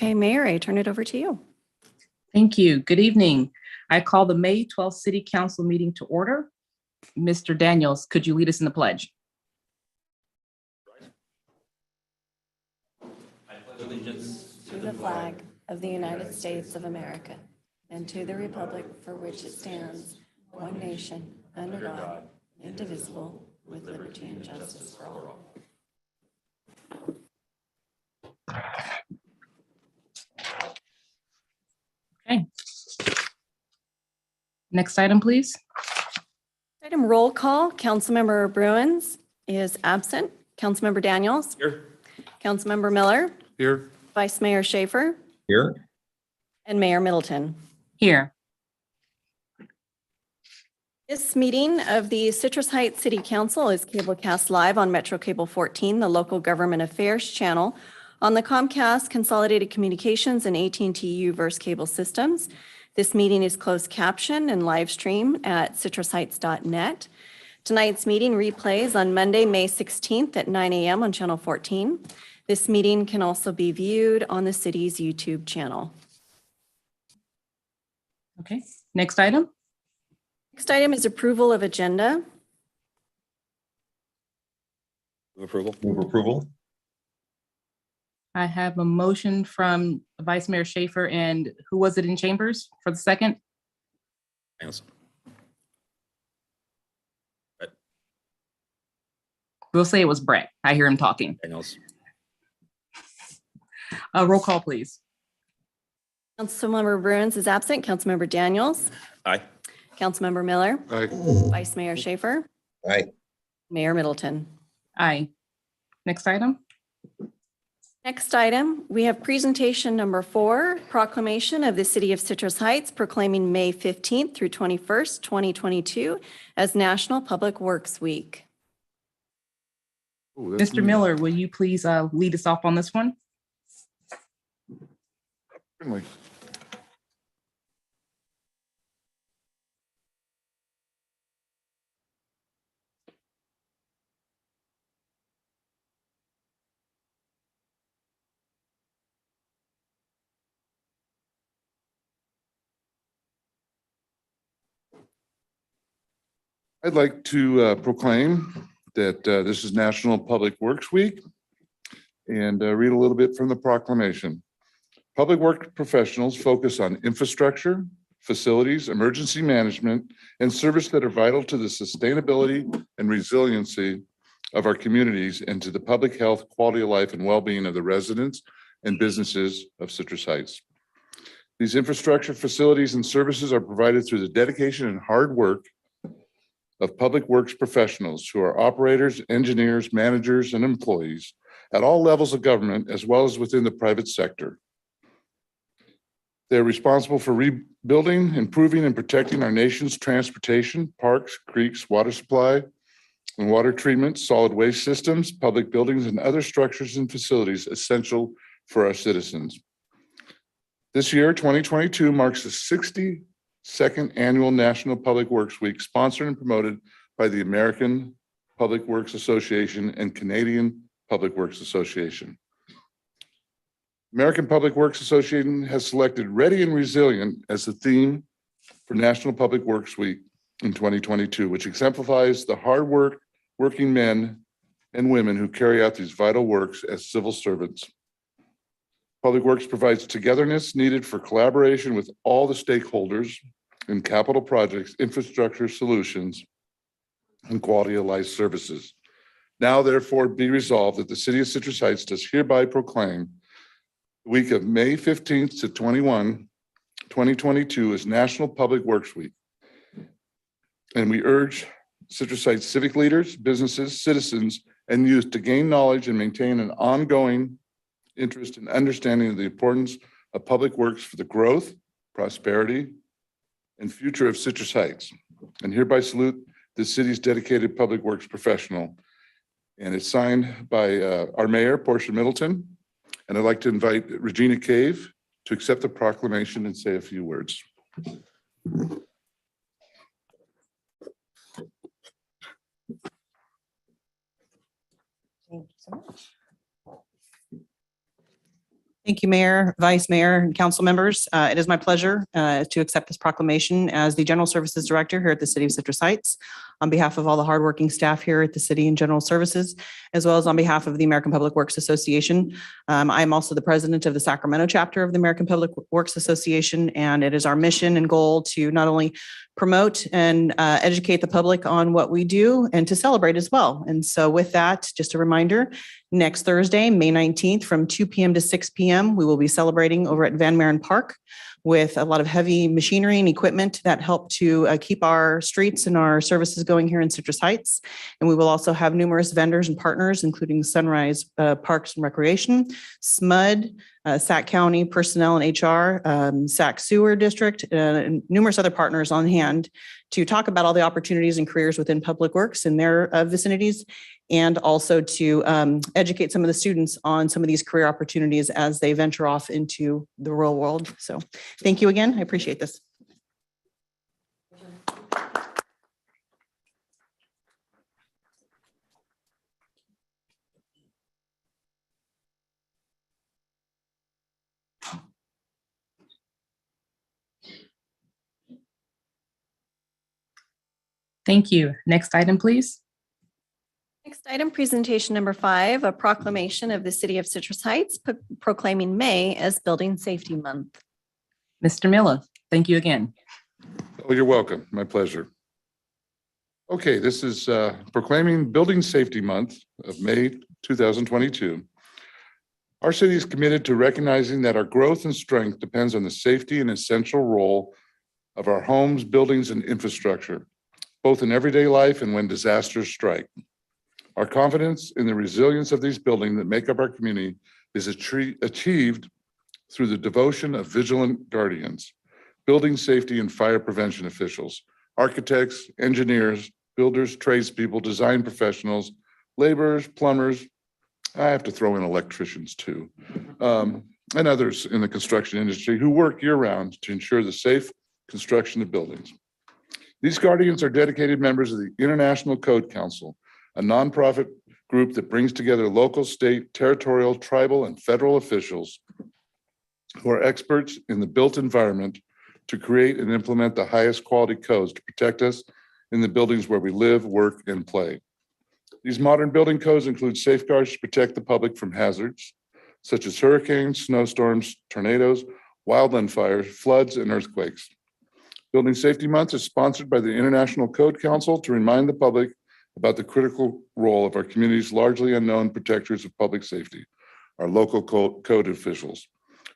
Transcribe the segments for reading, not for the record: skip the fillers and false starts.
Okay, Mayor, I turn it over to you. Thank you. Good evening. I call the May 12th City Council meeting to order. Mr. Daniels, could you lead us in the pledge? I pledge allegiance To the flag of the United States of America and to the republic for which it stands, one nation, under God, indivisible, with liberty and justice for all. Okay. Next item, please. Item roll call. Councilmember Bruins is absent. Councilmember Daniels. here. Councilmember Miller. Here. Vice Mayor Schaefer. Here. And Mayor Middleton. Here. This meeting of the Citrus Heights City Council is cablecast live on Metro Cable 14, the local government affairs channel, on the Comcast Consolidated Communications and AT&T Uverse cable systems. This meeting is closed caption and live stream at citrusheights.net. Tonight's meeting replays on Monday, May 16th at 9 a.m. on Channel 14. This meeting can also be viewed on the city's YouTube channel. Okay. Next item. Next item is approval of agenda. Move approval. Move approval. I have a motion from Vice Mayor Schaefer, and who was it in chambers for the second? Daniels. We'll say it was Brett. I hear him talking. Daniels. Roll call, please. Councilmember Bruins is absent. Councilmember Daniels. Aye. Councilmember Miller. Aye. Vice Mayor Schaefer. Aye. Mayor Middleton. Aye. Next item. Next item, we have presentation number 4, proclamation of the City of Citrus Heights proclaiming May 15th through 21st, 2022 as National Public Works Week. Mr. Miller, will you please lead us off on this one? Certainly. I'd like to proclaim that this is National Public Works Week and read a little bit from the proclamation. Public work professionals focus on infrastructure, facilities, emergency management, and service that are vital to the sustainability and resiliency of our communities and to the public health, quality of life, and well-being of the residents and businesses of Citrus Heights. These infrastructure, facilities, and services are provided through the dedication and hard work of public works professionals who are operators, engineers, managers, and employees at all levels of government, as well as within the private sector. They're responsible for rebuilding, improving, and protecting our nation's transportation, parks, creeks, water supply, and water treatment, solid waste systems, public buildings, and other structures and facilities essential for our citizens. This year, 2022, marks the 62nd Annual National Public Works Week, sponsored and promoted by the American Public Works Association and Canadian Public Works Association. American Public Works Association has selected Ready and Resilient as the theme for National Public Works Week in 2022, which exemplifies the hard working men and women who carry out these vital works as civil servants. Public Works provides togetherness needed for collaboration with all the stakeholders in capital projects, infrastructure solutions, and quality of life services. Now, therefore, be resolved that the City of Citrus Heights does hereby proclaim the week of May 15th to 21, 2022 as National Public Works Week. And we urge Citrus Heights civic leaders, businesses, citizens, and youth to gain knowledge and maintain an ongoing interest and understanding of the importance of public works for the growth, prosperity, and future of Citrus Heights. And hereby salute the city's dedicated public works professional. And it's signed by our mayor, Portia Middleton. And I'd like to invite Regina Cave to accept the proclamation and say a few words. Thank you so much. Thank you, Mayor, Vice Mayor, and council members. It is my pleasure to accept this proclamation as the General Services Director here at the City of Citrus Heights on behalf of all the hardworking staff here at the City and General Services, as well as on behalf of the American Public Works Association. I am also the president of the Sacramento chapter of the American Public Works Association, and it is our mission and goal to not only promote and educate the public on what we do and to celebrate as well. And so with that, just a reminder, next Thursday, May 19th from 2 p.m. to 6 p.m., we will be celebrating over at Van Maren Park with a lot of heavy machinery and equipment that help to keep our streets and our services going here in Citrus Heights. And we will also have numerous vendors and partners, including Sunrise Parks and Recreation, SMUD, Sac County Personnel and HR, Sac Sewer District, and numerous other partners on hand to talk about all the opportunities and careers within public works in their vicinities, and also to educate some of the students on some of these career opportunities as they venture off into the real world. So thank you again. I appreciate this. Thank you. Next item, please. Next item, presentation number 5, a proclamation of the City of Citrus Heights proclaiming May as Building Safety Month. Mr. Miller, thank you again. Oh, you're welcome. My pleasure. Okay, this is proclaiming Building Safety Month of May 2022. Our city is committed to recognizing that our growth and strength depends on the safety and essential role of our homes, buildings, and infrastructure, both in everyday life and when disasters strike. Our confidence in the resilience of these buildings that make up our community is achieved through the devotion of vigilant guardians, building safety and fire prevention officials, architects, engineers, builders, tradespeople, design professionals, laborers, plumbers. I have to throw in electricians too, and others in the construction industry who work year-round to ensure the safe construction of buildings. These guardians are dedicated members of the International Code Council, a nonprofit group that brings together local, state, territorial, tribal, and federal officials who are experts in the built environment to create and implement the highest quality codes to protect us in the buildings where we live, work, and play. These modern building codes include safeguards to protect the public from hazards such as hurricanes, snowstorms, tornadoes, wildland fires, floods, and earthquakes. Building Safety Month is sponsored by the International Code Council to remind the public about the critical role of our community's largely unknown protectors of public safety, our local code officials,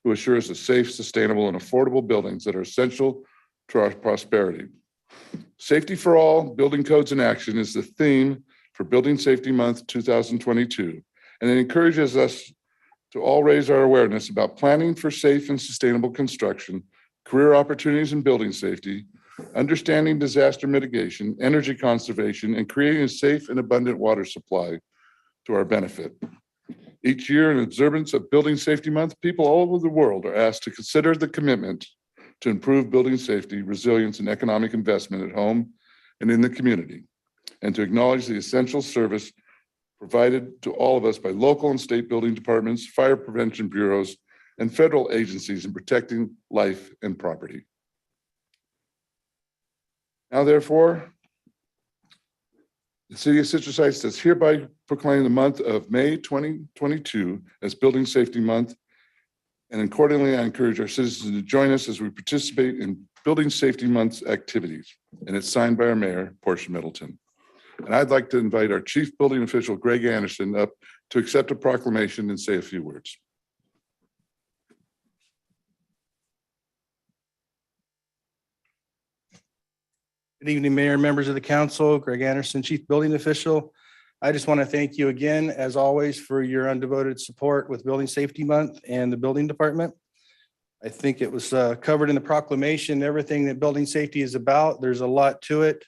who assure us of safe, sustainable, and affordable buildings that are essential to our prosperity. Safety for all, building codes in action is the theme for Building Safety Month 2022, and it encourages us to all raise our awareness about planning for safe and sustainable construction, career opportunities in building safety, understanding disaster mitigation, energy conservation, and creating a safe and abundant water supply to our benefit. Each year, in observance of Building Safety Month, people all over the world are asked to consider the commitment to improve building safety, resilience, and economic investment at home and in the community, and to acknowledge the essential service provided to all of us by local and state building departments, fire prevention bureaus, and federal agencies in protecting life and property. Now, therefore, the City of Citrus Heights does hereby proclaim the month of May 2022 as Building Safety Month, and accordingly, I encourage our citizens to join us as we participate in Building Safety Month's activities, and it's signed by our Mayor, Portia Middleton. And I'd like to invite our Chief Building Official, Greg Anderson, up to accept a proclamation and say a few words. Good evening, Mayor and members of the council. Greg Anderson, Chief Building Official. I just want to thank you again, as always, for your undevoted support with Building Safety Month and the Building Department. I think it was covered in the proclamation, everything that building safety is about. There's a lot to it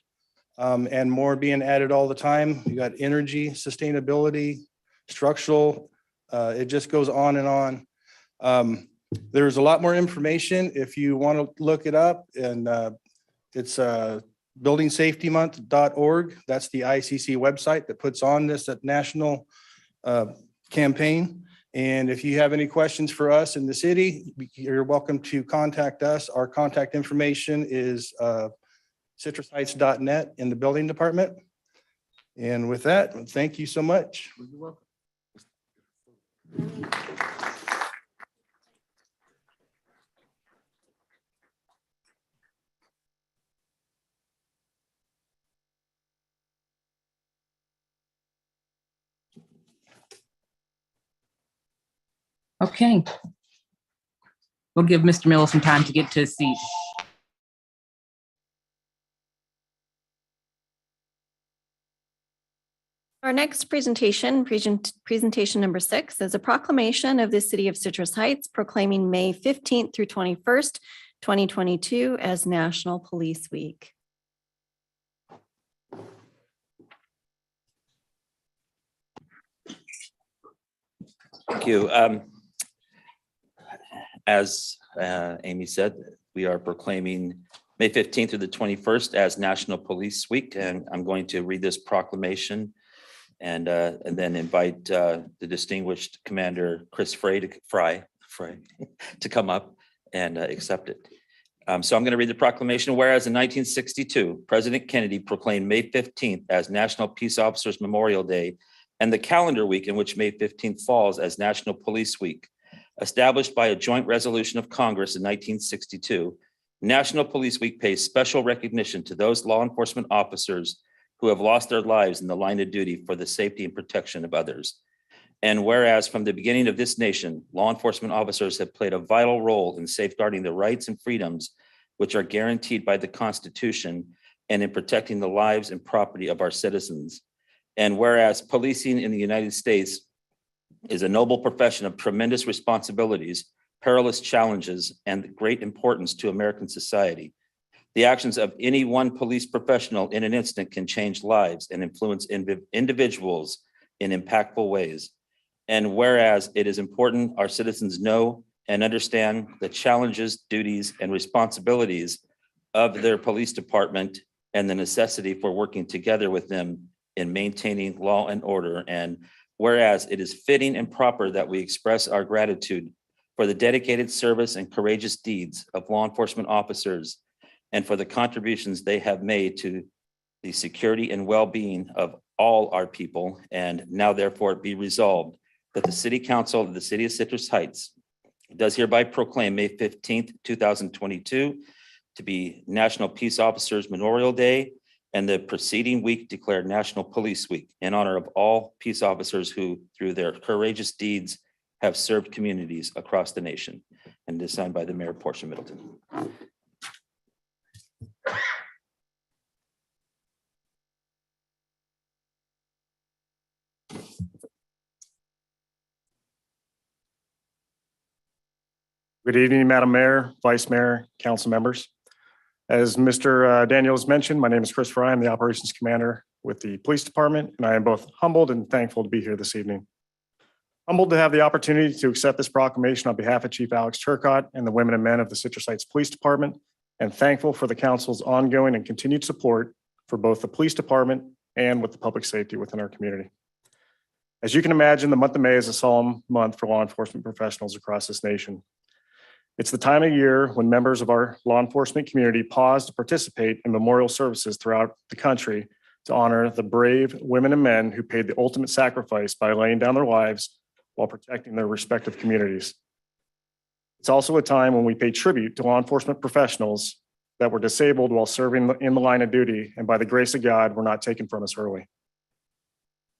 and more being added all the time. You got energy, sustainability, structural. It just goes on and on. There's a lot more information if you want to look it up, and it's buildingsafetymonth.org. That's the ICC website that puts on this national campaign. And if you have any questions for us in the city, you're welcome to contact us. Our contact information is citrusheights.net in the building department. And with that, thank you so much. You're welcome. Okay. We'll give Mr. Miller some time to get to his seat. Our next presentation number 6, is a proclamation of the City of Citrus Heights proclaiming May 15th through 21st, 2022 as National Police Week. Thank you. As Amy said, we are proclaiming May 15th through the 21st as National Police Week, and I'm going to read this proclamation and then invite the distinguished Commander Chris Frey to come up and accept it. So I'm going to read the proclamation. Whereas in 1962, President Kennedy proclaimed May 15th as National Peace Officers Memorial Day and the calendar week in which May 15th falls as National Police Week. Established by a joint resolution of Congress in 1962, National Police Week pays special recognition to those law enforcement officers who have lost their lives in the line of duty for the safety and protection of others. And whereas from the beginning of this nation, law enforcement officers have played a vital role in safeguarding the rights and freedoms which are guaranteed by the Constitution and in protecting the lives and property of our citizens. And whereas policing in the United States is a noble profession of tremendous responsibilities, perilous challenges, and great importance to American society. The actions of any one police professional in an instant can change lives and influence individuals in impactful ways. And whereas it is important our citizens know and understand the challenges, duties, and responsibilities of their police department and the necessity for working together with them in maintaining law and order. And whereas it is fitting and proper that we express our gratitude for the dedicated service and courageous deeds of law enforcement officers and for the contributions they have made to the security and well-being of all our people. And now therefore be resolved that the City Council of the City of Citrus Heights does hereby proclaim May 15th, 2022 to be National Peace Officers Memorial Day and the preceding week declared National Police Week in honor of all peace officers who, through their courageous deeds, have served communities across the nation. And it is signed by the Mayor, Portia Middleton. Good evening, Madam Mayor, Vice Mayor, council members. As Mr. Daniels mentioned, my name is Chris Fry. I'm the Operations Commander with the Police Department, and I am both humbled and thankful to be here this evening. Humbled to have the opportunity to accept this proclamation on behalf of Chief Alex Turcotte and the women and men of the Citrus Heights Police Department, and thankful for the council's ongoing and continued support for both the police department and with the public safety within our community. As you can imagine, the month of May is a solemn month for law enforcement professionals across this nation. It's the time of year when members of our law enforcement community pause to participate in memorial services throughout the country to honor the brave women and men who paid the ultimate sacrifice by laying down their lives while protecting their respective communities. It's also a time when we pay tribute to law enforcement professionals that were disabled while serving in the line of duty, and by the grace of God, were not taken from us early.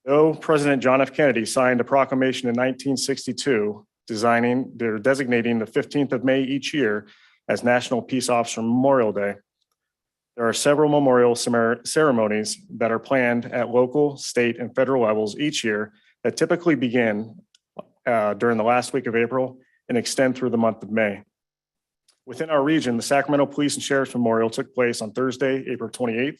Though President John F. Kennedy signed a proclamation in 1962 designating the 15th of May each year as National Peace Officer Memorial Day, there are several memorial ceremonies that are planned at local, state, and federal levels each year that typically begin during the last week of April and extend through the month of May. Within our region, the Sacramento Police and Sheriff's Memorial took place on Thursday, April 28th.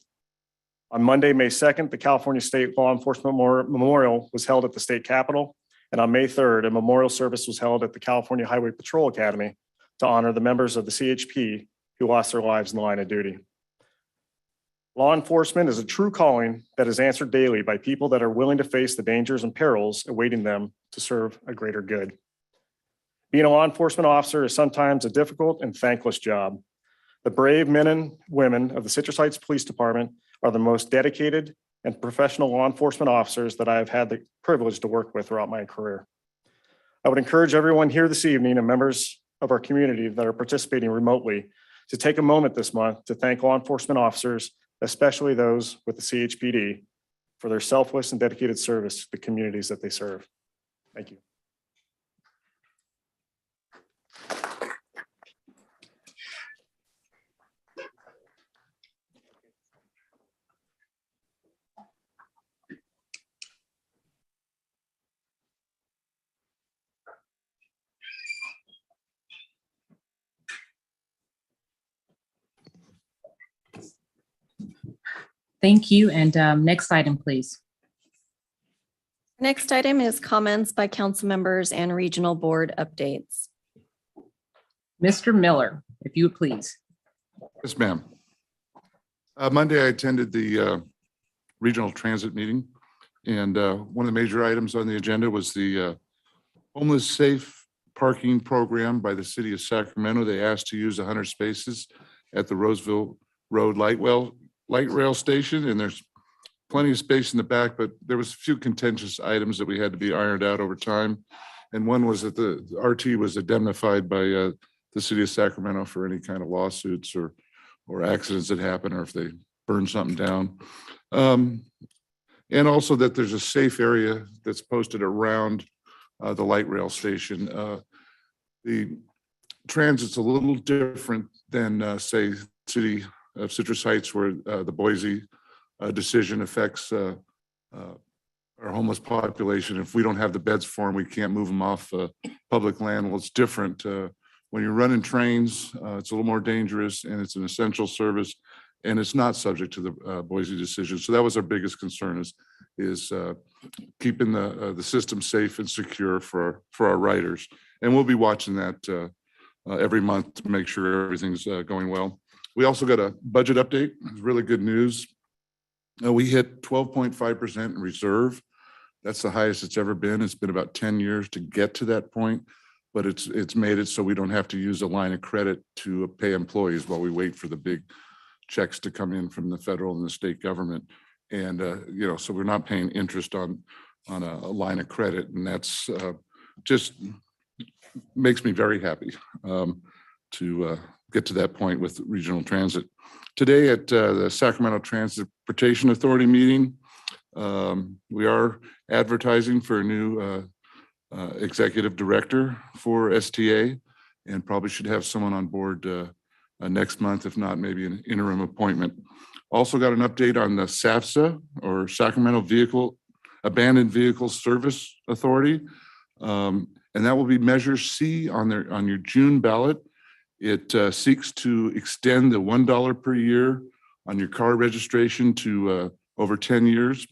On Monday, May 2nd, the California State Law Enforcement Memorial was held at the state capitol. And on May 3rd, a memorial service was held at the California Highway Patrol Academy to honor the members of the CHP who lost their lives in the line of duty. Law enforcement is a true calling that is answered daily by people that are willing to face the dangers and perils awaiting them to serve a greater good. Being a law enforcement officer is sometimes a difficult and thankless job. The brave men and women of the Citrus Heights Police Department are the most dedicated and professional law enforcement officers that I have had the privilege to work with throughout my career. I would encourage everyone here this evening and members of our community that are participating remotely to take a moment this month to thank law enforcement officers, especially those with the CHPD, for their selfless and dedicated service to the communities that they serve. Thank you. Thank you. And next item, please. Next item is comments by council members and regional board updates. Mr. Miller, if you would please. Yes, ma'am. Monday, I attended the regional transit meeting, and one of the major items on the agenda was the homeless safe parking program by the city of Sacramento. They asked to use 100 spaces at the Roseville Road light rail station, and there's plenty of space in the back, but there was a few contentious items that we had to be ironed out over time. And one was that the RT was indemnified by the city of Sacramento for any kind of lawsuits or accidents that happen, or if they burn something down. And also that there's a safe area that's posted around the light rail station. The transit's a little different than say city of Citrus Heights, where the Boise decision affects our homeless population. If we don't have the beds for them, we can't move them off public land. Well, it's different. When you're running trains, it's a little more dangerous, and it's an essential service, and it's not subject to the Boise decision. So that was our biggest concern, is keeping the system safe and secure for our riders. And we'll be watching that every month to make sure everything's going well. We also got a budget update. It's really good news. We hit 12.5% in reserve. That's the highest it's ever been. It's been about 10 years to get to that point, but it's made it so we don't have to use a line of credit to pay employees while we wait for the big checks to come in from the federal and the state government. And so we're not paying interest on a line of credit, and that's just makes me very happy to get to that point with regional transit. Today at the Sacramento Transportation Authority meeting, we are advertising for a new executive director for STA, and probably should have someone on board next month, if not maybe an interim appointment. Also got an update on the SAVSA, or Sacramento Abandoned Vehicle Service Authority, and that will be Measure C on your June ballot. It seeks to extend the $1 per year on your car registration to over 10 years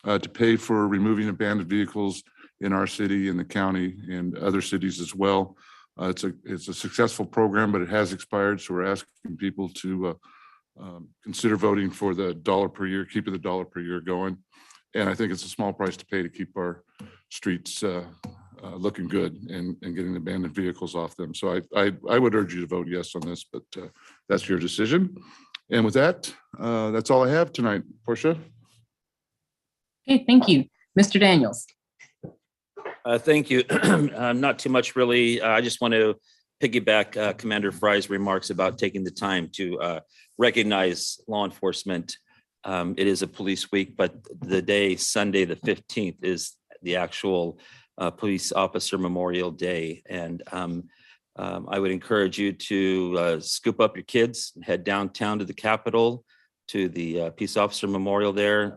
to pay for removing abandoned vehicles in our city, in the county, and other cities as well. It's a successful program, but it has expired, so we're asking people to consider voting for the $1 per year, keeping the $1 per year going. And I think it's a small price to pay to keep our streets looking good and getting abandoned vehicles off them. So I would urge you to vote yes on this, but that's your decision. And with that, that's all I have tonight. Portia? Okay, thank you. Mr. Daniels. Thank you. Not too much, really. I just want to piggyback Commander Fry's remarks about taking the time to recognize law enforcement. It is a police week, but the day, Sunday, the 15th, is the actual Police Officer Memorial Day. And I would encourage you to scoop up your kids, head downtown to the Capitol, to the Peace Officer Memorial there,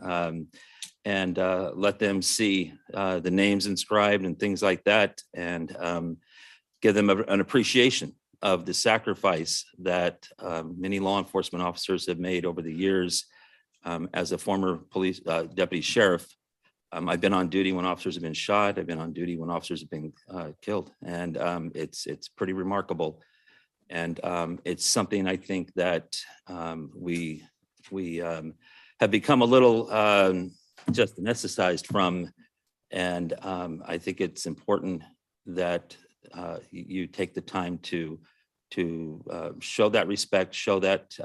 and let them see the names inscribed and things like that, and give them an appreciation of the sacrifice that many law enforcement officers have made over the years. As a former police deputy sheriff, I've been on duty when officers have been shot. I've been on duty when officers have been killed, and it's pretty remarkable. And it's something I think that we we have become a little just anesthetized from. And I think it's important that you take the time to show that respect, show that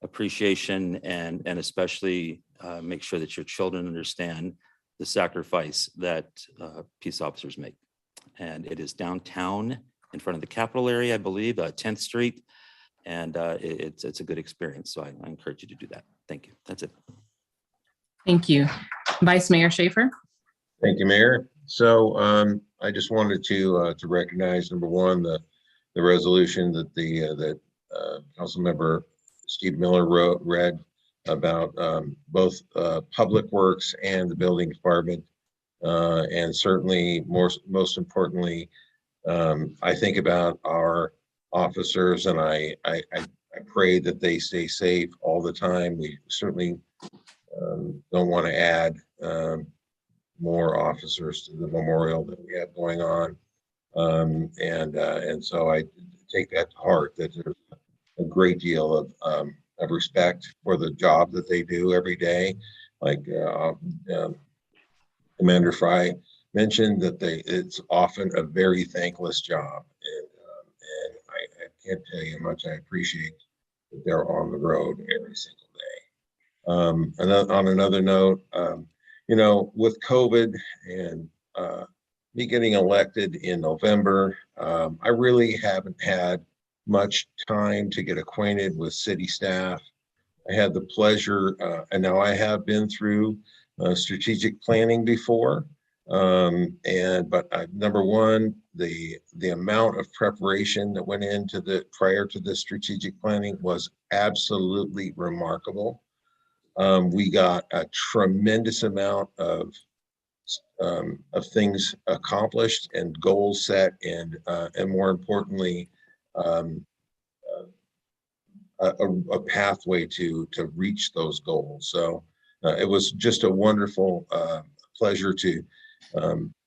appreciation, and especially make sure that your children understand the sacrifice that peace officers make. And it is downtown in front of the Capitol area, I believe, 10th Street. And it's a good experience. So I encourage you to do that. Thank you. That's it. Thank you. Vice Mayor Schaefer. Thank you, Mayor. So I just wanted to recognize, number one, the resolution that that Councilmember Steve Miller read about both Public Works and the Building Department. And certainly most importantly, I think about our officers, and I pray that they stay safe all the time. We certainly don't want to add more officers to the memorial that we have going on. And so I take that to heart, that there's a great deal of respect for the job that they do every day. Like Commander Fry mentioned, that it's often a very thankless job. And I can't tell you how much I appreciate that they're on the road every single day. And on another note, you know, with COVID and me getting elected in November, I really haven't had much time to get acquainted with city staff. I had the pleasure, and now I have been through strategic planning before. But number one, the amount of preparation that went into prior to the strategic planning was absolutely remarkable. We got a tremendous amount of things accomplished and goals set, and more importantly, a pathway to reach those goals. So it was just a wonderful pleasure to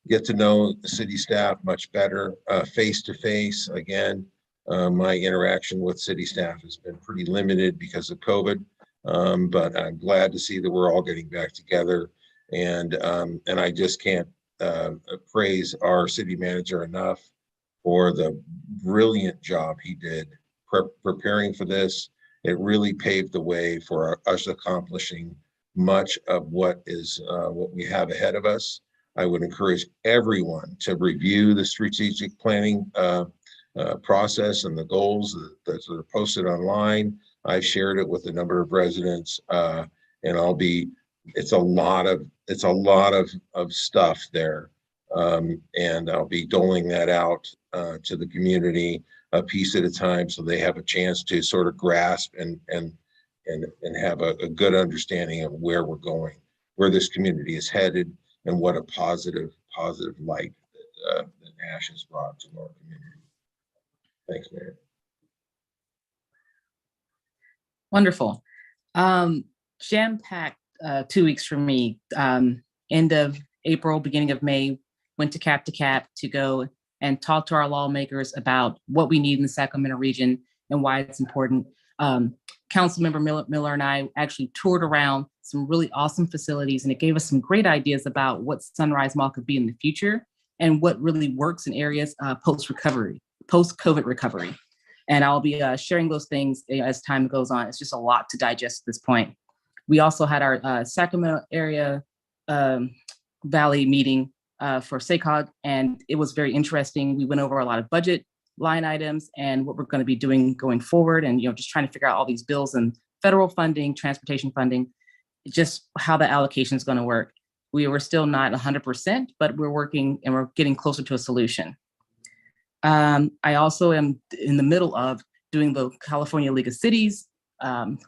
get to know the city staff much better, face to face. Again, my interaction with city staff has been pretty limited because of COVID. But I'm glad to see that we're all getting back together, and I just can't praise our city manager enough for the brilliant job he did preparing for this. It really paved the way for us accomplishing much of what we have ahead of us. I would encourage everyone to review the strategic planning process and the goals that are posted online. I've shared it with a number of residents, and it's a lot of stuff there. And I'll be doling that out to the community a piece at a time, so they have a chance to sort of grasp and have a good understanding of where we're going, where this community is headed, and what a positive light that Ash has brought to our community. Thanks, Mayor. Wonderful. Jam-packed 2 weeks for me. End of April, beginning of May, went to cap to go and talk to our lawmakers about what we need in the Sacramento region and why it's important. Councilmember Miller and I actually toured around some really awesome facilities, and it gave us some great ideas about what Sunrise Mall could be in the future and what really works in areas post-COVID recovery. And I'll be sharing those things as time goes on. It's just a lot to digest at this point. We also had our Sacramento area Valley meeting for SACOG, and it was very interesting. We went over a lot of budget line items and what we're going to be doing going forward, and just trying to figure out all these bills and federal funding, transportation funding, just how the allocation is going to work. We were still not 100%, but we're working and we're getting closer to a solution. I also am in the middle of doing the California League of Cities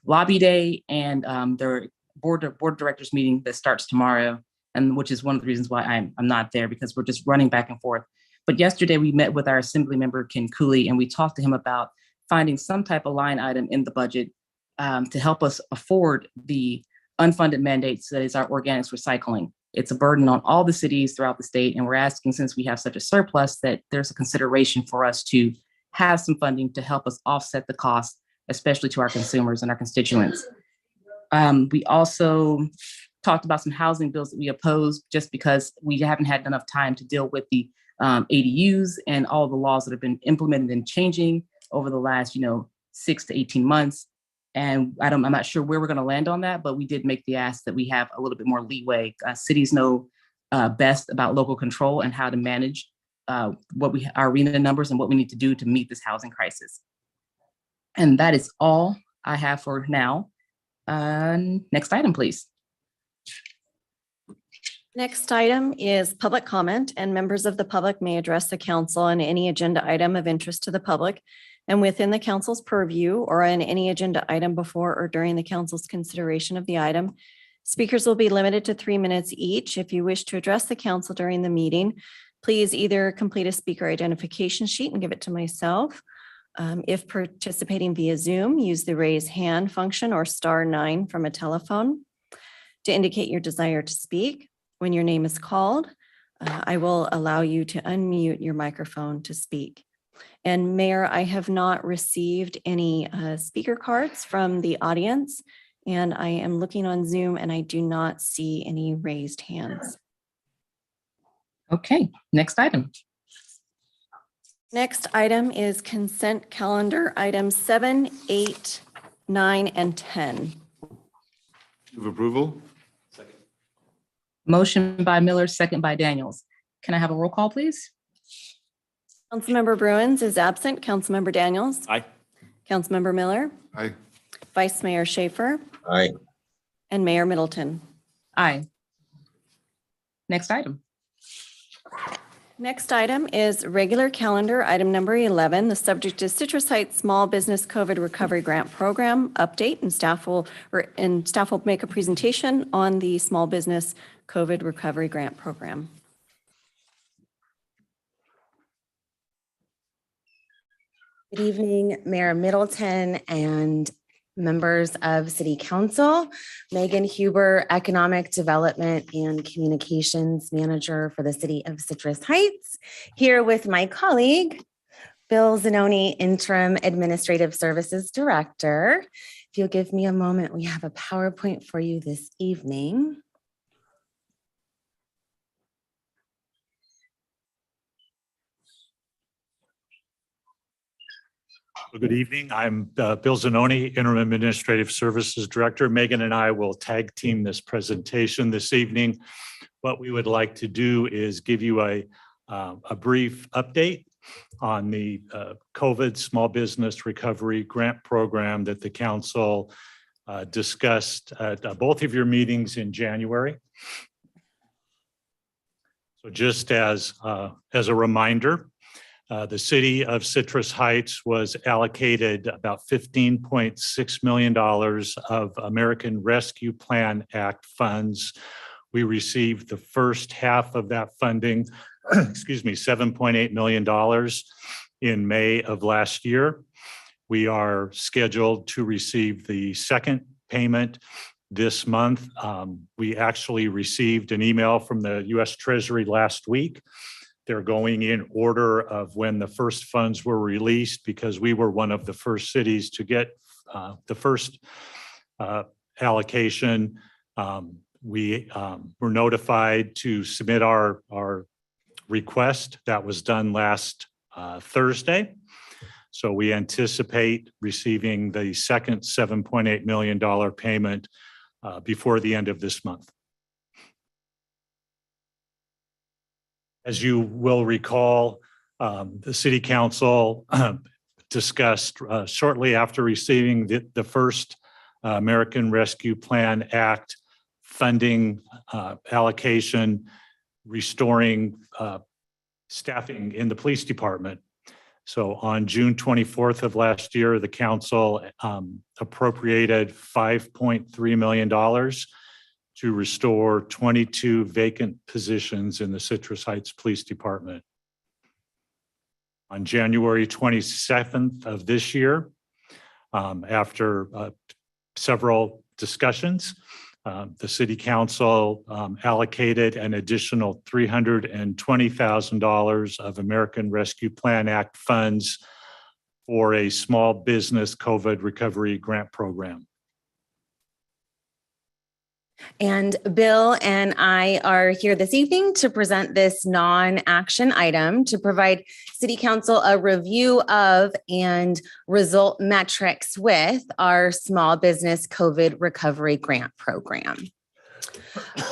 lobby day and their board of directors meeting that starts tomorrow, and which is one of the reasons why I'm not there, because we're just running back and forth. But yesterday we met with our assembly member, Ken Cooley, and we talked to him about finding some type of line item in the budget to help us afford the unfunded mandates that is our organics recycling. It's a burden on all the cities throughout the state, and we're asking, since we have such a surplus, that there's a consideration for us to have some funding to help us offset the cost, especially to our consumers and our constituents. We also talked about some housing bills that we opposed just because we haven't had enough time to deal with the ADUs and all the laws that have been implemented and changing over the last, 6 to 18 months. And I'm not sure where we're going to land on that, but we did make the ask that we have a little bit more leeway. Cities know best about local control and how to manage our arena numbers and what we need to do to meet this housing crisis. And that is all I have for now. Next item, please. Next item is public comment, and members of the public may address the council on any agenda item of interest to the public and within the council's purview, or on any agenda item before or during the council's consideration of the item. Speakers will be limited to 3 minutes each. If you wish to address the council during the meeting, please either complete a speaker identification sheet and give it to myself. If participating via Zoom, use the raise hand function or *9 from a telephone to indicate your desire to speak. When your name is called, I will allow you to unmute your microphone to speak. And Mayor, I have not received any speaker cards from the audience, and I am looking on Zoom and I do not see any raised hands. Okay, next item. Next item is consent calendar items 7, 8, 9, and 10. Move approval? Motion by Miller, second by Daniels. Can I have a roll call, please? Councilmember Bruins is absent. Councilmember Daniels. Aye. Councilmember Miller. Aye. Vice Mayor Schaefer. Aye. And Mayor Middleton. Aye. Next item. Next item is regular calendar item number 11. The subject is Citrus Heights Small Business COVID Recovery Grant Program update, and staff will make a presentation on the Small Business COVID Recovery Grant Program. Good evening, Mayor Middleton and members of City Council. Megan Huber, Economic Development and Communications Manager for the City of Citrus Heights, here with my colleague, Bill Zanoni, Interim Administrative Services Director. If you'll give me a moment, we have a PowerPoint for you this evening. Well, good evening. I'm Bill Zanoni, Interim Administrative Services Director. Megan and I will tag team this presentation this evening. What we would like to do is give you a brief update on the COVID Small Business Recovery Grant Program that the council discussed at both of your meetings in January. So just as a reminder, the city of Citrus Heights was allocated about $15.6 million of American Rescue Plan Act funds. We received the first half of that funding, $7.8 million in May of last year. We are scheduled to receive the second payment this month. We actually received an email from the U.S. Treasury last week. They're going in order of when the first funds were released, because we were one of the first cities to get the first allocation. We were notified to submit our request. That was done last Thursday. So we anticipate receiving the second $7.8 million payment before the end of this month. As you will recall, the City Council discussed shortly after receiving the first American Rescue Plan Act funding allocation, restoring staffing in the police department. So on June 24th of last year, the council appropriated $5.3 million to restore 22 vacant positions in the Citrus Heights Police Department. On January 27th of this year, after several discussions, the City Council allocated an additional $320,000 of American Rescue Plan Act funds for a small business COVID recovery grant program. And Bill and I are here this evening to present this non-action item to provide City Council a review of and result metrics with our Small Business COVID Recovery Grant Program.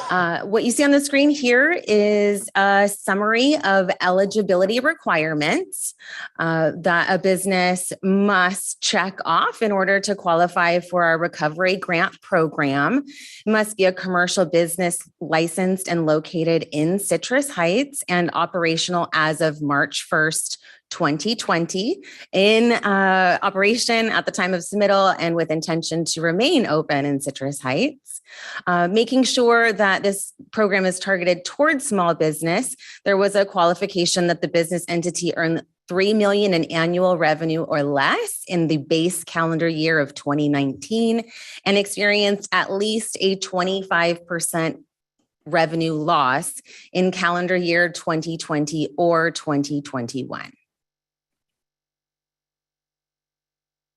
What you see on the screen here is a summary of eligibility requirements that a business must check off in order to qualify for our recovery grant program. It must be a commercial business licensed and located in Citrus Heights and operational as of March 1st, 2020, in operation at the time of submittal and with intention to remain open in Citrus Heights. Making sure that this program is targeted towards small business, there was a qualification that the business entity earned $3 million in annual revenue or less in the base calendar year of 2019 and experienced at least a 25% revenue loss in calendar year 2020 or 2021.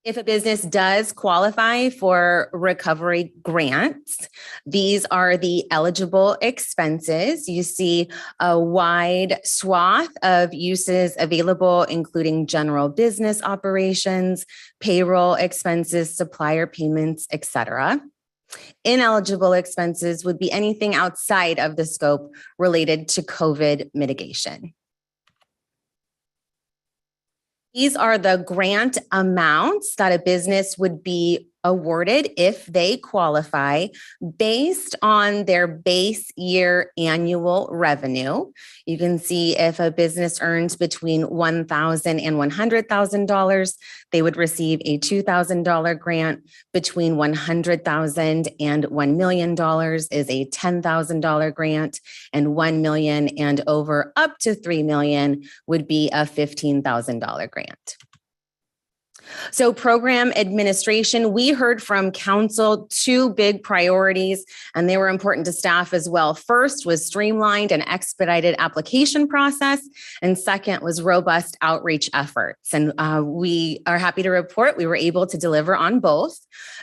If a business does qualify for recovery grants, these are the eligible expenses. You see a wide swath of uses available, including general business operations, payroll expenses, supplier payments, etc. Ineligible expenses would be anything outside of the scope related to COVID mitigation. These are the grant amounts that a business would be awarded if they qualify based on their base year annual revenue. You can see if a business earns between $1,000 and $100,000, they would receive a $2,000 grant. Between $100,000 and $1 million is a $10,000 grant, and $1 million and over up to $3 million would be a $15,000 grant. So program administration, we heard from council two big priorities, and they were important to staff as well. First was streamlined and expedited application process, and second was robust outreach efforts. And we are happy to report we were able to deliver on both.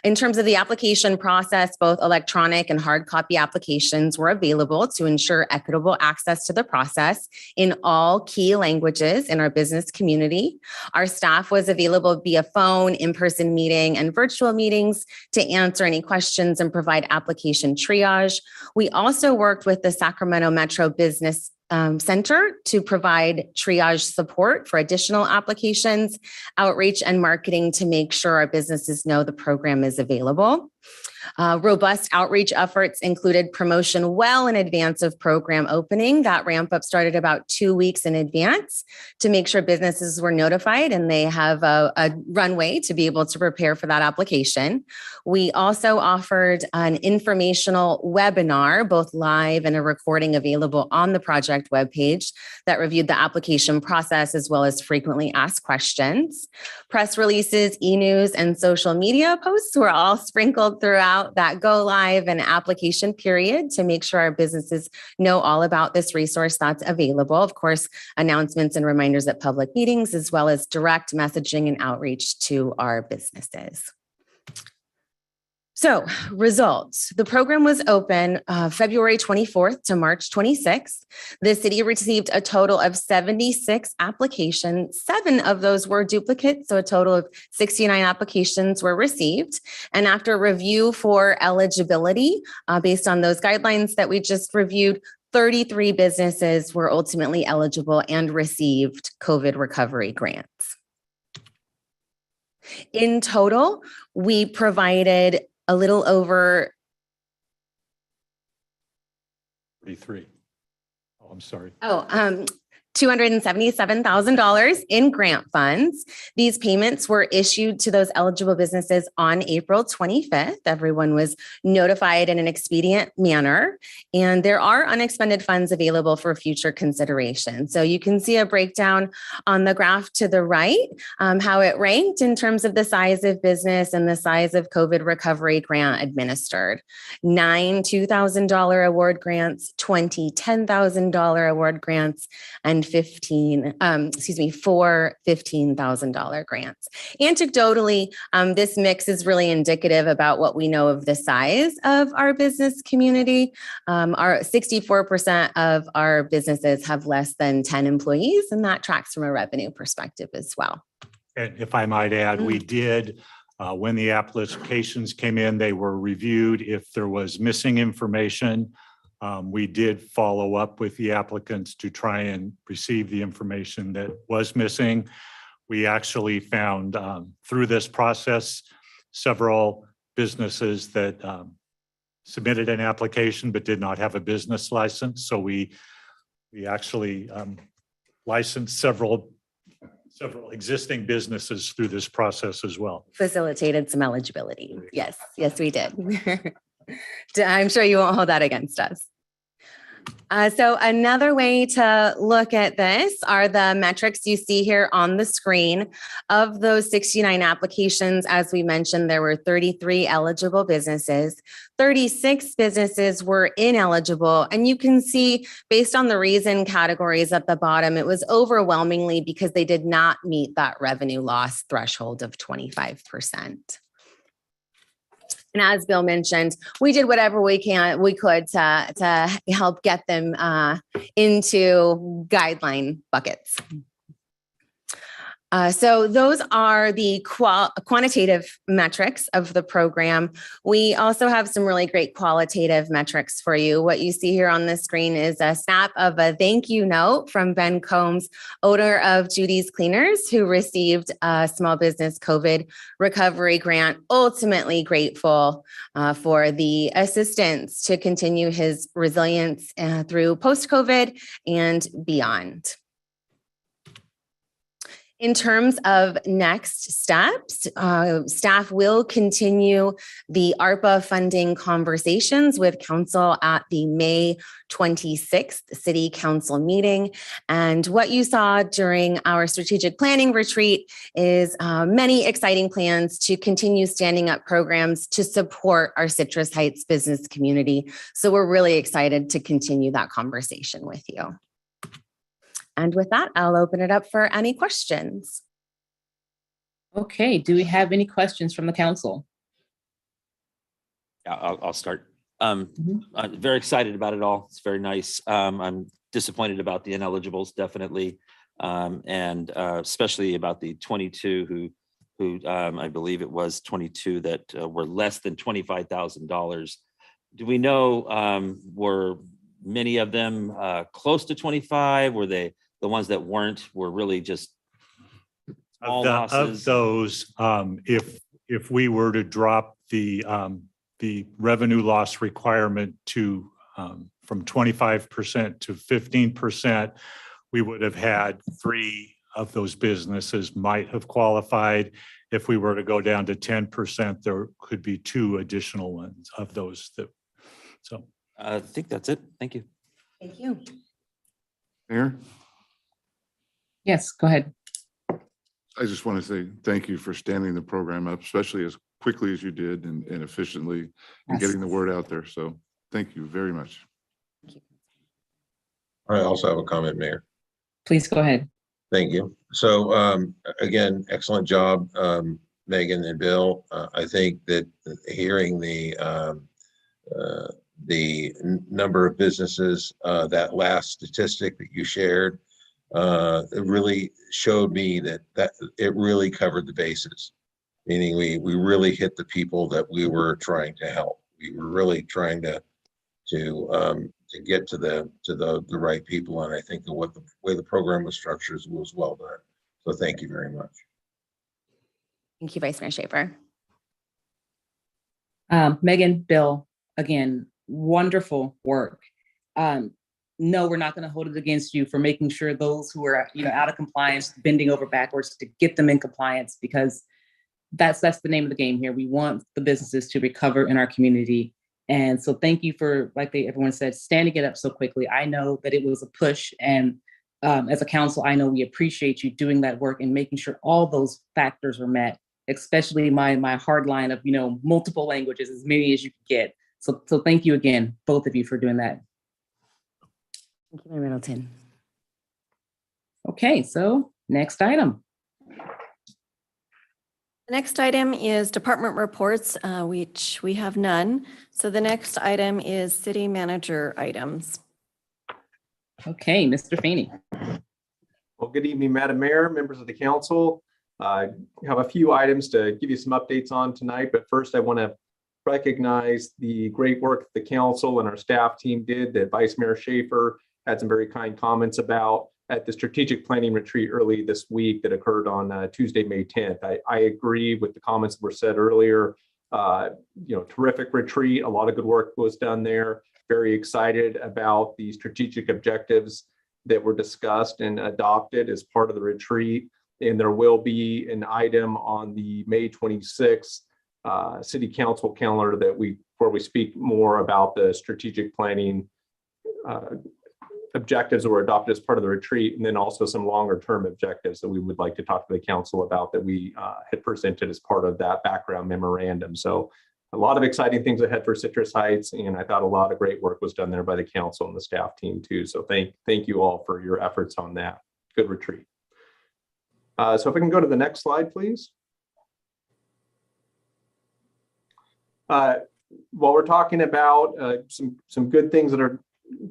In terms of the application process, both electronic and hard copy applications were available to ensure equitable access to the process in all key languages in our business community. Our staff was available via phone, in-person meeting, and virtual meetings to answer any questions and provide application triage. We also worked with the Sacramento Metro Business Center to provide triage support for additional applications, outreach, and marketing to make sure our businesses know the program is available. Robust outreach efforts included promotion well in advance of program opening. That ramp up started about 2 weeks in advance to make sure businesses were notified and they have a runway to be able to prepare for that application. We also offered an informational webinar, both live and a recording available on the project webpage that reviewed the application process as well as frequently asked questions. Press releases, e-news, and social media posts were all sprinkled throughout that go live and application period to make sure our businesses know all about this resource that's available. Of course, announcements and reminders at public meetings, as well as direct messaging and outreach to our businesses. So results, the program was open February 24th to March 26th. The city received a total of 76 applications. 7 of those were duplicates, so a total of 69 applications were received. And after review for eligibility, based on those guidelines that we just reviewed, 33 businesses were ultimately eligible and received COVID recovery grants. In total, we provided a little over 33. Oh, I'm sorry. $277,000 in grant funds. These payments were issued to those eligible businesses on April 25th. Everyone was notified in an expedient manner, and there are unexpended funds available for future consideration. So you can see a breakdown on the graph to the right, how it ranked in terms of the size of business and the size of COVID recovery grant administered. 9 $2,000 award grants, 20 $10,000 award grants, and 4 $15,000 grants. Anecdotally, this mix is really indicative about what we know of the size of our business community. Our 64% of our businesses have less than 10 employees, and that tracks from a revenue perspective as well. And if I might add, we did, when the applications came in, they were reviewed. If there was missing information, we did follow up with the applicants to try and receive the information that was missing. We actually found through this process several businesses that submitted an application but did not have a business license. So we actually licensed several existing businesses through this process as well. Facilitated some eligibility. Yes, we did. I'm sure you won't hold that against us. So another way to look at this are the metrics you see here on the screen. Of those 69 applications, as we mentioned, there were 33 eligible businesses. 36 businesses were ineligible. And you can see based on the reason categories at the bottom, it was overwhelmingly because they did not meet that revenue loss threshold of 25%. And as Bill mentioned, we did whatever we could to help get them into guideline buckets. So those are the quantitative metrics of the program. We also have some really great qualitative metrics for you. What you see here on the screen is a snap of a thank you note from Ben Combs, owner of Judy's Cleaners, who received a small business COVID recovery grant, ultimately grateful for the assistance to continue his resilience through post-COVID and beyond. In terms of next steps, staff will continue the ARPA funding conversations with council at the May 26th City Council meeting. And what you saw during our strategic planning retreat is many exciting plans to continue standing up programs to support our Citrus Heights business community. So we're really excited to continue that conversation with you. And with that, I'll open it up for any questions. Okay, do we have any questions from the council? Yeah, I'll start. I'm very excited about it all. It's very nice. I'm disappointed about the ineligibles, definitely. And especially about the 22 who I believe it was 22 that were less than $25,000. Do we know, were many of them close to 25? Were they the ones that weren't were really just small losses? Of those, if we were to drop the revenue loss requirement to from 25% to 15%, we would have had 3 of those businesses might have qualified. If we were to go down to 10%, there could be 2 additional ones of those. So I think that's it. Thank you. Thank you. Mayor, Yes, go ahead. I just want to say thank you for standing the program up, especially as quickly as you did and efficiently and getting the word out there. So thank you very much. I also have a comment, Mayor. Please go ahead. Thank you. So again, excellent job, Megan and Bill. I think that hearing the number of businesses, that last statistic that you shared, it really showed me that it really covered the bases. Meaning we really hit the people that we were trying to help. We were really trying to get to the right people, and I think the way the program was structured was well done. So thank you very much. Thank you, Vice Mayor Schaefer. Megan, Bill, again, wonderful work. No, we're not going to hold it against you for making sure those who are out of compliance, bending over backwards to get them in compliance, because that's the name of the game here. We want the businesses to recover in our community. And so thank you for, like everyone said, standing it up so quickly. I know that it was a push, and as a council, I know we appreciate you doing that work and making sure all those factors are met, especially my hard line of, multiple languages, as many as you can get. So thank you again, both of you, for doing that. Thank you, Mayor Middleton. Okay, so next item. The next item is department reports, which we have none. So the next item is city manager items. Okay, Mr. Feeney. Well, good evening, Madam Mayor, members of the council. I have a few items to give you some updates on tonight, but first I want to recognize the great work the council and our staff team did that Vice Mayor Schaefer had some very kind comments about at the strategic planning retreat early this week that occurred on Tuesday, May 10th. I agree with the comments that were said earlier. Terrific retreat. A lot of good work was done there. Very excited about the strategic objectives that were discussed and adopted as part of the retreat. And there will be an item on the May 26th City Council calendar where we speak more about the strategic planning objectives that were adopted as part of the retreat, and then also some longer term objectives that we would like to talk to the council about that we had presented as part of that background memorandum. So a lot of exciting things ahead for Citrus Heights, and I thought a lot of great work was done there by the council and the staff team too. So thank you all for your efforts on that. Good retreat. So if we can go to the next slide, please. While we're talking about some good things that are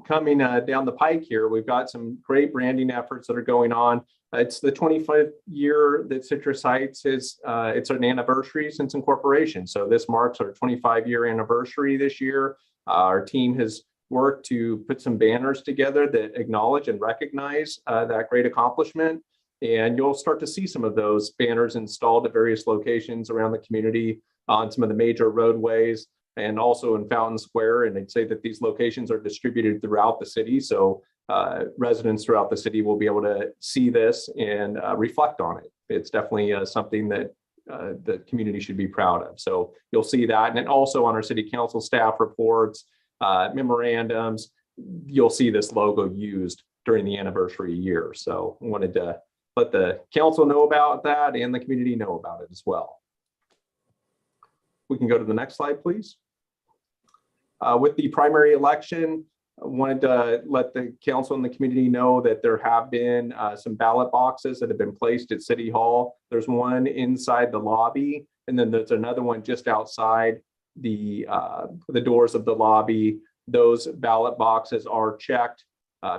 coming down the pike here, we've got some great branding efforts that are going on. It's the 25th year that Citrus Heights is, it's an anniversary since incorporation. So this marks our 25-year anniversary this year. Our team has worked to put some banners together that acknowledge and recognize that great accomplishment. And you'll start to see some of those banners installed at various locations around the community on some of the major roadways and also in Fountain Square. And I'd say that these locations are distributed throughout the city. So residents throughout the city will be able to see this and reflect on it. It's definitely something that the community should be proud of. So you'll see that. And then also on our city council staff reports, memorandums, you'll see this logo used during the anniversary year. So I wanted to let the council know about that and the community know about it as well. We can go to the next slide, please. With the primary election, I wanted to let the council and the community know that there have been some ballot boxes that have been placed at City Hall. There's one inside the lobby, and then there's another one just outside the doors of the lobby. Those ballot boxes are checked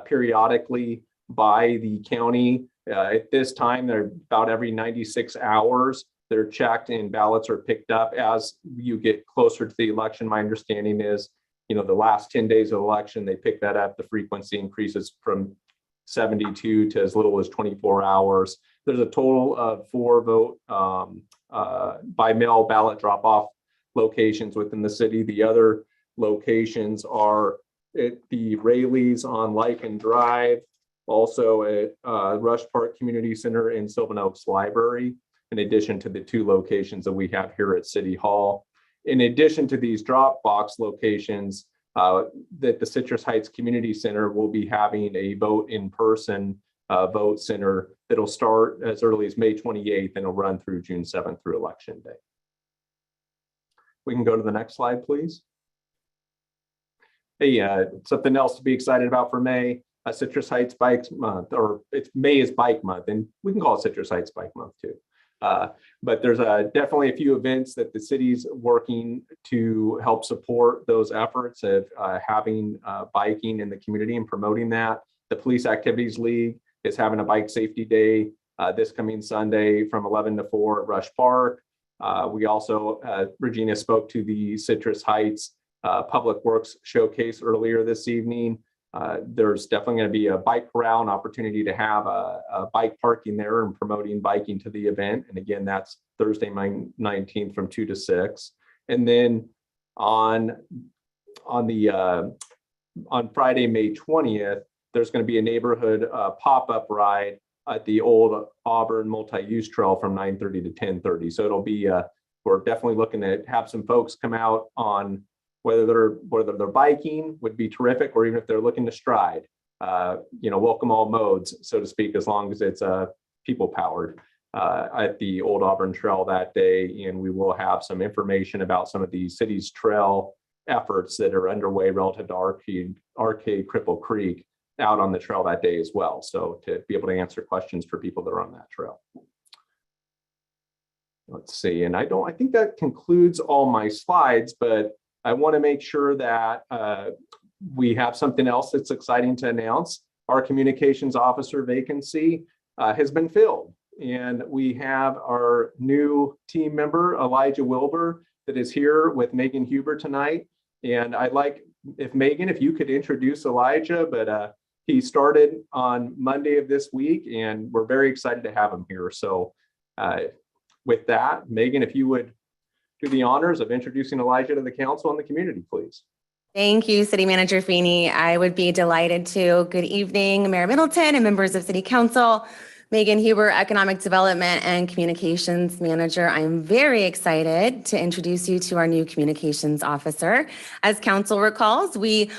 periodically by the county. At this time, they're about every 96 hours. They're checked and ballots are picked up as you get closer to the election. My understanding is, the last 10 days of election, they pick that up. The frequency increases from 72 to as little as 24 hours. There's a total of 4 vote by mail ballot drop-off locations within the city. The other locations are at the Rayleigh's on Lycan Drive, also at Rush Park Community Center and Sylvan Oaks Library, in addition to the 2 locations that we have here at City Hall. In addition to these drop box locations, that the Citrus Heights Community Center will be having a vote in person vote center that'll start as early as May 28th and it'll run through June 7th through Election Day. We can go to the next slide, please. Hey, something else to be excited about for May, Citrus Heights Bike Month, or May is Bike Month, and we can call it Citrus Heights Bike Month too. But there's definitely a few events that the city's working to help support those efforts of having biking in the community and promoting that. The Police Activities League is having a bike safety day this coming Sunday from 11 to 4 at Rush Park. We also, Regina spoke to the Citrus Heights Public Works Showcase earlier this evening. There's definitely going to be a bike corral, an opportunity to have a bike parking there and promoting biking to the event. And again, that's Thursday, May 19th from 2 to 6. And then on Friday, May 20th, there's going to be a neighborhood pop-up ride at the old Auburn multi-use trail from 9:30 to 10:30. So it'll be, we're definitely looking to have some folks come out on whether they're biking would be terrific, or even if they're looking to stride, welcome all modes, so to speak, as long as it's people powered at the Old Auburn Trail that day. And we will have some information about some of the city's trail efforts that are underway relative to Arcade Cripple Creek out on the trail that day as well. So to be able to answer questions for people that are on that trail. Let's see, and I think that concludes all my slides, but I want to make sure that we have something else that's exciting to announce. Our communications officer vacancy has been filled, and we have our new team member, Elijah Wilbur, that is here with Megan Huber tonight. And I'd like, if Megan, if you could introduce Elijah, but he started on Monday of this week, and we're very excited to have him here. So with that, Megan, if you would do the honors of introducing Elijah to the council and the community, please. Thank you, City Manager Feeney. I would be delighted to. Good evening, Mayor Middleton and members of City Council. Megan Huber, Economic Development and Communications Manager. I am very excited to introduce you to our new Communications Officer. As Council recalls, we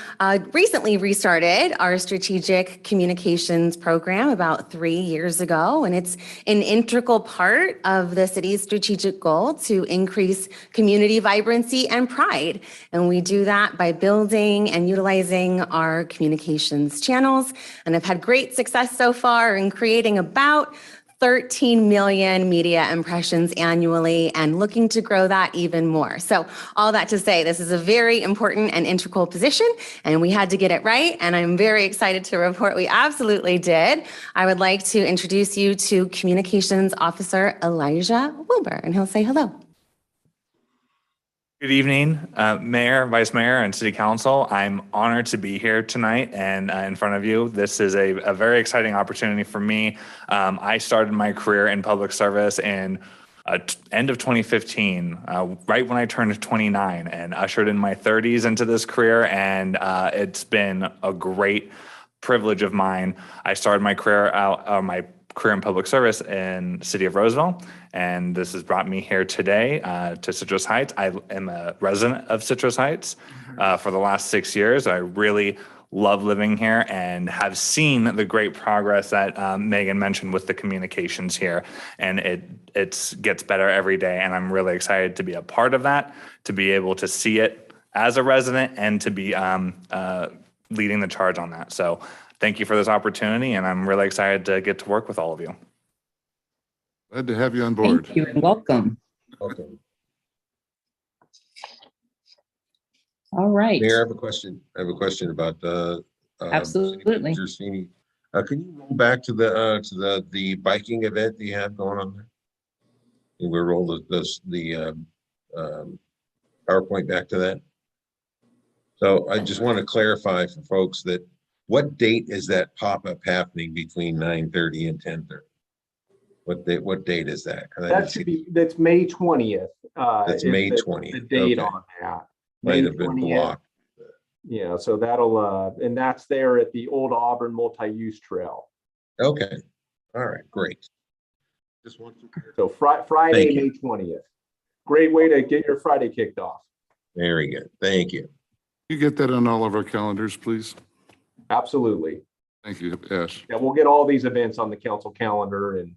recently restarted our Strategic Communications Program about 3 years ago, and it's an integral part of the city's strategic goal to increase community vibrancy and pride. And we do that by building and utilizing our communications channels, and have had great success so far in creating about 13 million media impressions annually and looking to grow that even more. So all that to say, this is a very important and integral position, and we had to get it right. And I'm very excited to report we absolutely did. I would like to introduce you to Communications Officer Elijah Wilbur, and he'll say hello. Good evening, Mayor, Vice Mayor, and City Council. I'm honored to be here tonight and in front of you. This is a very exciting opportunity for me. I started my career in public service in end of 2015, right when I turned 29, and ushered in my 30s into this career, and it's been a great privilege of mine. I started my career in public service in the city of Roseville, and this has brought me here today to Citrus Heights. I am a resident of Citrus Heights for the last 6 years. I really love living here and have seen the great progress that Megan mentioned with the communications here, and it gets better every day, and I'm really excited to be a part of that, to be able to see it as a resident, and to be leading the charge on that. So thank you for this opportunity, and I'm really excited to get to work with all of you. Glad to have you on board. Thank you and welcome. Okay. All right. Mayor, I have a question. I have a question about Absolutely. City Manager Sweeney. Can you roll back to the biking event that you have going on there? Can we roll the PowerPoint back to that? So I just want to clarify for folks that what date is that pop-up happening between 9:30 and 10:30? What date is that? That's May 20th. That's May 20th. The date Okay. on that. Might May have been 20th. blocked. Yeah, so that'll, and that's there at the Old Auburn Multi-Use Trail. Okay. All right, great. Just want to. So Friday, May 20th. Great way to get your Friday kicked off. Very good. Thank you. You get that on all of our calendars, please? Absolutely. Thank you, Ash. Yeah, we'll get all these events on the council calendar, and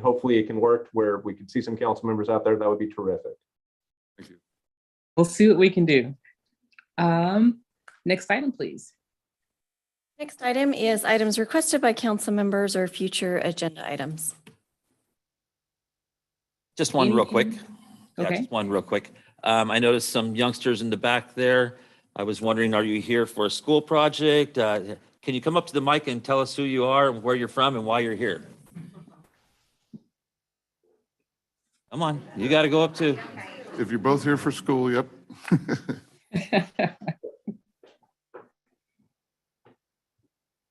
hopefully it can work where we can see some council members out there. That would be terrific. Thank you. We'll see what we can do. Next item, please. Next item is items requested by council members or future agenda items. Just one real quick. Yeah, Okay. just one real quick. I noticed some youngsters in the back there. I was wondering, are you here for a school project? Can you come up to the mic and tell us who you are and where you're from and why you're here? Come on, you got to go up too. If you're both here for school, yep.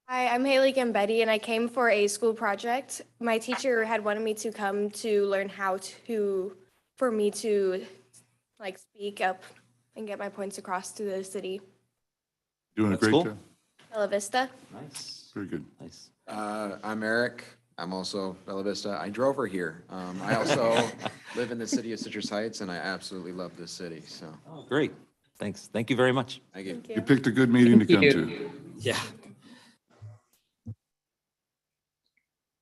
Hi, I'm Haley Gambetti, and I came for a school project. My teacher had wanted me to come to learn for me to speak up and get my points across to the city. Doing a That's great cool. job. Bella Vista. Nice, Very good. nice. I'm Eric. I'm also Bella Vista. I drove her here. I also live in the city of Citrus Heights, and I absolutely love this city. So Oh, great. Thanks. Thank you very much. thank you. You picked a good meeting to come Thank to. Yeah.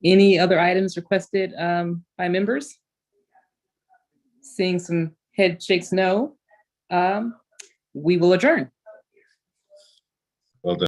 Any other items requested by members? Seeing some head shakes no, we will adjourn. Well done.